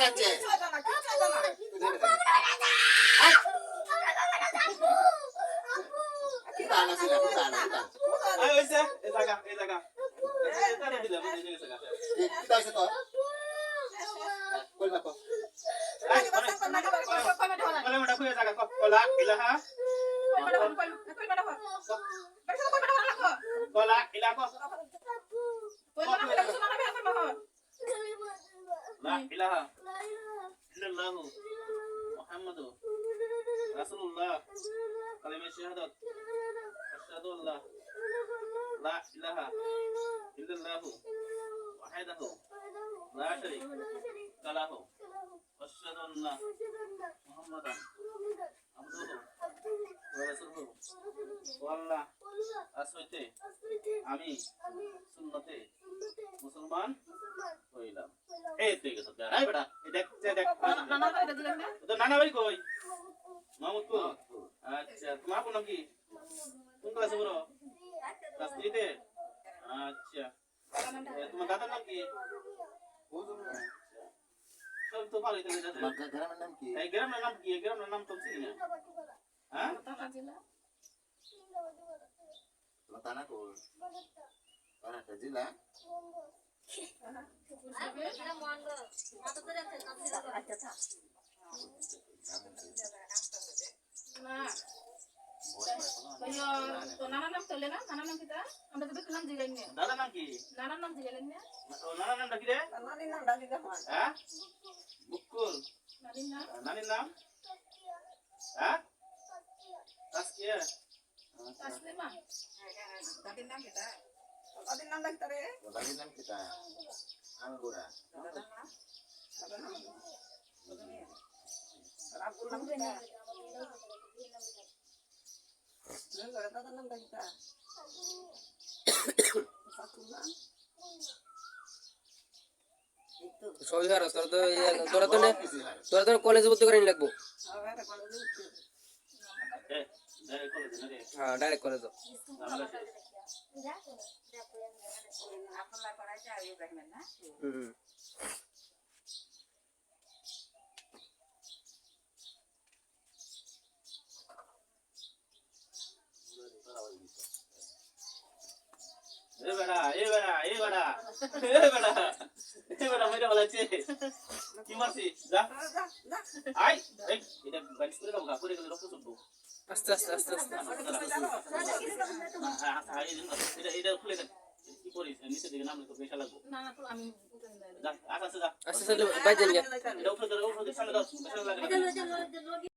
আছে কি দানা ছিল কি দানা এই হইছে এই জায়গা এটা দিলাম এই জায়গা কি দাইছে তো কই না কো কলে মটা কই জায়গা কলা ইলাহা কলা ইলাহা লা ইলাহা ইল্লাল্লাহ মুহাম্মাদুর রাসূলুল্লাহ কালিমা শাহাদাত আশহাদু আল্লা লা ইলাহা ইল্লাল্লাহ ওয়াহদাহু লা শারীকা লাহু আশহাদু আন্না মুহাম্মাদান আবদুহু ওয়া রাসূলুহু ওয়াল্লাহ আসইতে আমি সুন্নতে মুসলমান হইলাম এই তুই গেছ এই বেটা এই দেখ নানা করে দিলেন না তো নানা ভাই কই মাহমুদপুর আচ্ছা তোমার কোন নাম কি কোন ক্লাসে পড়ো ক্লাস 3 তে আচ্ছা তোমার দাদার নাম কি সব তো ভালোই তো দাদা গ্রামের নাম কি এই গ্রামের নাম কি এই গ্রামের নাম তো চিনি না হ্যাঁ লতানা কো পারাটা জিলা নানার নাম চলে না নানার নাম কিটা আমরা তো দেখলাম জিগাই না দাদা নাম কি নানার নাম জিগাইলেন না ও নানা নাম কি রে নানির নাম ডাকি দেখো হ্যাঁ বুকুল নানির নাম হ্যাঁ তাসকিয়া তাসলিমা দাদির নাম কিটা দাদির নাম ডাকি তারে দাদির নাম কিটা আঙ্গুরা দাদার নাম আব্দুল নাম কিটা দাদার নাম ডাকি তা সবই হারা তোরা তো কলেজে ভর্তি করে লাগবো হ্যাঁ ডাইরেক্ট কলেজ মেরে বলেছে কি মারছি যা আই এই এটা গাড়ি করে দাও করে গেলে রক্ত চলবে আস্তে আস্তে আস্তে আস্তে এটা খুলে দেন কি করিস নিচে দিকে নামলে তো পয়সা লাগবে না তো আমি যা আস্তে আস্তে যা আস্তে আস্তে বাইরে যান এটা উপরে ধরে সামনে দাও পয়সা লাগে